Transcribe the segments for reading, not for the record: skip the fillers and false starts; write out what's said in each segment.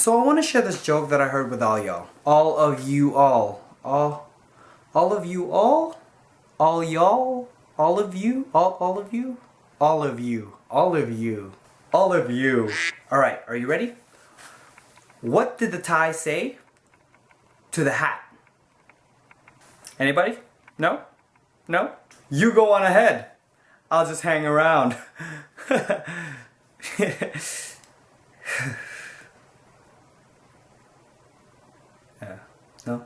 So I want to share this joke that I heard with all y'all. All of you all. All of you all? All y'all? All of you? All of you? All of you. All of you. All of you. Alright, are you ready? What did the tie say to the hat? Anybody? No? No? You go on ahead. I'll just hang around. Yeah. No?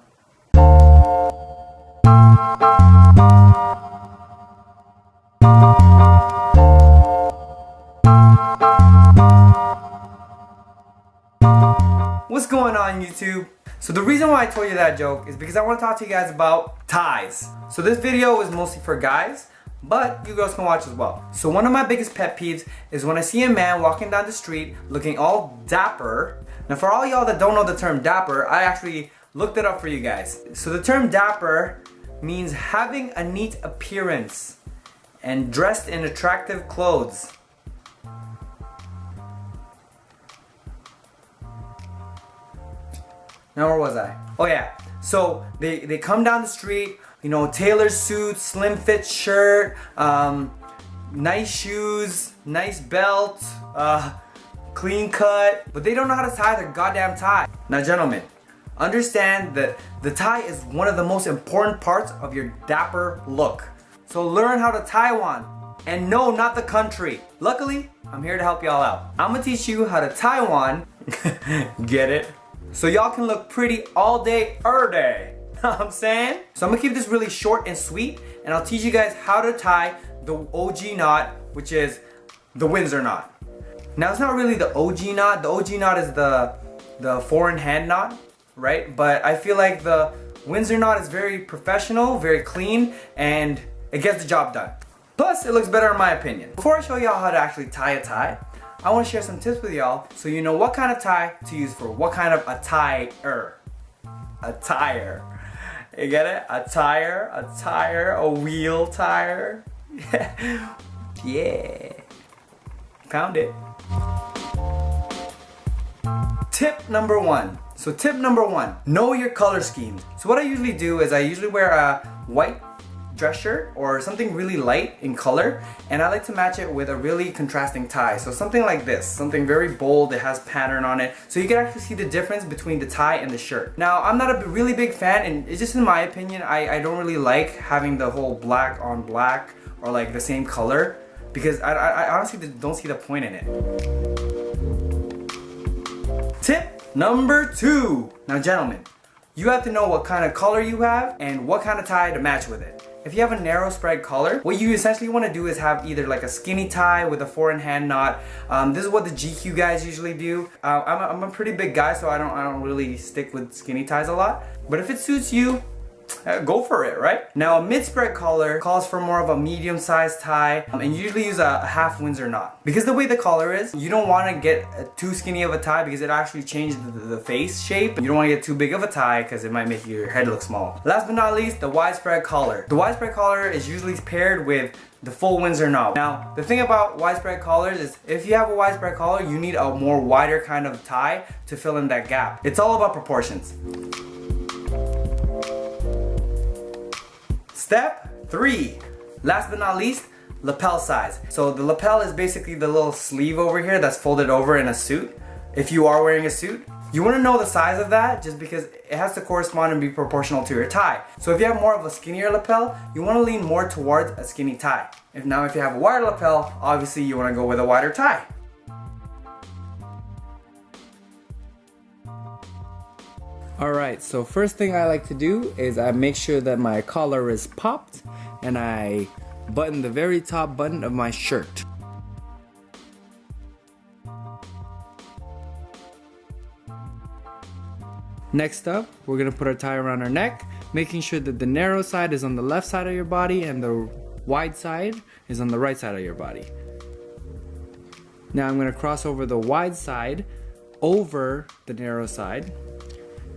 What's going on, YouTube? So the reason why I told you that joke is because I want to talk to you guys about ties. So this video is mostly for guys, but you girls can watch as well. So one of my biggest pet peeves is when I see a man walking down the street looking all dapper. Now for all y'all that don't know the term dapper, I actually looked it up for you guys. So the term dapper means having a neat appearance and dressed in attractive clothes. Now where was I? Oh yeah, so they come down the street, you know, tailored suit, slim fit shirt, nice shoes, nice belt, clean cut, but they don't know how to tie their goddamn tie. Now gentlemen, understand that the tie is one of the most important parts of your dapper look. So learn how to tie one. And no, not the country. Luckily, I'm here to help y'all out. I'm gonna teach you how to tie one. Get it? So y'all can look pretty all day, day. Know what I'm saying? So I'm gonna keep this really short and sweet, and I'll teach you guys how to tie the OG knot, which is the Windsor knot. Now it's not really the OG knot. The OG knot is the four in hand knot, right? But I feel like the Windsor knot is very professional, very clean, and it gets the job done. Plus, it looks better in my opinion. Before I show y'all how to actually tie a tie, I want to share some tips with y'all so you know what kind of tie to use for what kind of attire. Attire. You get it? Attire, a wheel tire. Yeah. Found it. Tip number one. So tip number one, know your color schemes. So what I usually do is I usually wear a white dress shirt or something really light in color, and I like to match it with a really contrasting tie. So something like this, something very bold, it has pattern on it, so you can actually see the difference between the tie and the shirt. Now I'm not a really big fan, and it's just in my opinion, I don't really like having the whole black on black or like the same color, because I honestly don't see the point in it. Tip number two. Now gentlemen, you have to know what kind of color you have and what kind of tie to match with it. If you have a narrow spread collar, what you essentially want to do is have either like a skinny tie with a four in hand knot. This is what the GQ guys usually do. I'm a pretty big guy, so I don't really stick with skinny ties a lot. But if it suits you, go for it, right? Now a mid-spread collar calls for more of a medium-sized tie, and you usually use a half Windsor knot. Because the way the collar is, you don't want to get too skinny of a tie because it actually changes the face shape. You don't want to get too big of a tie because it might make your head look small. Last but not least, the widespread collar. The widespread collar is usually paired with the full Windsor knot. Now, the thing about widespread collars is if you have a widespread collar, you need a more wider kind of tie to fill in that gap. It's all about proportions. Step 3, last but not least, lapel size. So the lapel is basically the little sleeve over here that's folded over in a suit. If you are wearing a suit, you want to know the size of that just because it has to correspond and be proportional to your tie. So if you have more of a skinnier lapel, you want to lean more towards a skinny tie. If you have a wider lapel, obviously you want to go with a wider tie. Alright, so first thing I like to do is I make sure that my collar is popped and I button the very top button of my shirt. Next up, we're going to put our tie around our neck, making sure that the narrow side is on the left side of your body and the wide side is on the right side of your body. Now I'm going to cross over the wide side over the narrow side.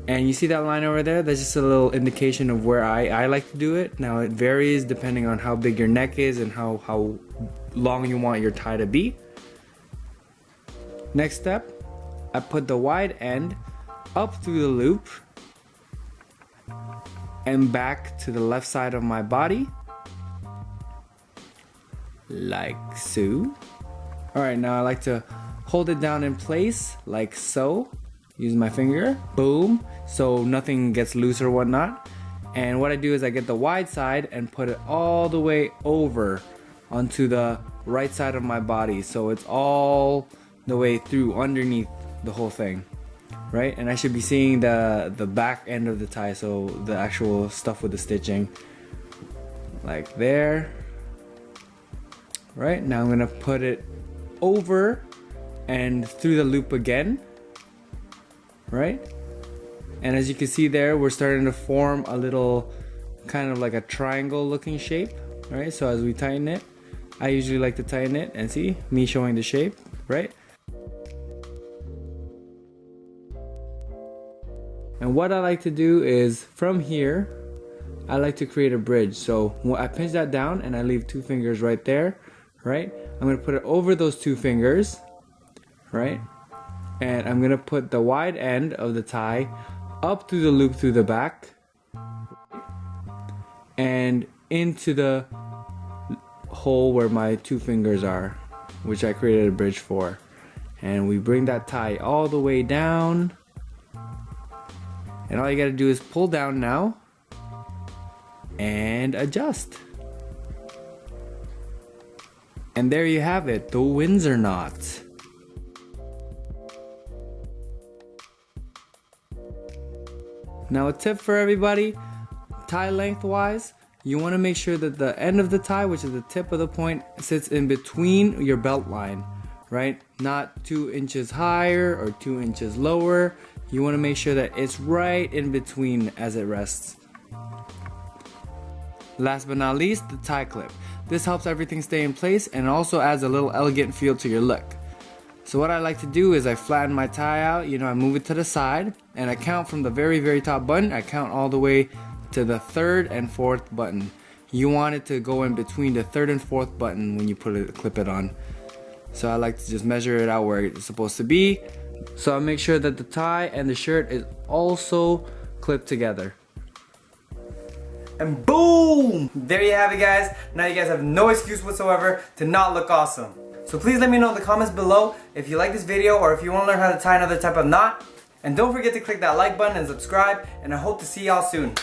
And you see that line over there? That's just a little indication of where I like to do it. Now it varies depending on how big your neck is and how long you want your tie to be. Next step, I put the wide end up through the loop and back to the left side of my body, like so. Alright, now I like to hold it down in place, like so. Use my finger, boom, so nothing gets loose or whatnot. And what I do is I get the wide side and put it all the way over onto the right side of my body, so it's all the way through underneath the whole thing, right? And I should be seeing the back end of the tie, so the actual stuff with the stitching, like there. Right, now I'm gonna put it over and through the loop again, right? And as you can see there, we're starting to form a little kind of like a triangle looking shape, right? So as we tighten it, I usually like to tighten it and see me showing the shape, right? And what I like to do is from here, I like to create a bridge. So when I pinch that down and I leave 2 fingers right there, right? I'm gonna put it over those 2 fingers, right? And I'm gonna put the wide end of the tie up through the loop through the back and into the hole where my 2 fingers are, which I created a bridge for. And we bring that tie all the way down, and all you gotta do is pull down now and adjust. And there you have it, the Windsor knot. Now a tip for everybody, tie lengthwise, you want to make sure that the end of the tie, which is the tip of the point, sits in between your belt line, right? Not 2 inches higher or 2 inches lower. You want to make sure that it's right in between as it rests. Last but not least, the tie clip. This helps everything stay in place and also adds a little elegant feel to your look. So what I like to do is I flatten my tie out, I move it to the side, and I count from the very top button. I count all the way to the 3rd and 4th button. You want it to go in between the 3rd and 4th button when you clip it on. So I like to just measure it out where it's supposed to be. So I make sure that the tie and the shirt is also clipped together. And boom! There you have it, guys. Now you guys have no excuse whatsoever to not look awesome. So please let me know in the comments below if you like this video or if you want to learn how to tie another type of knot. And don't forget to click that like button and subscribe, and I hope to see y'all soon.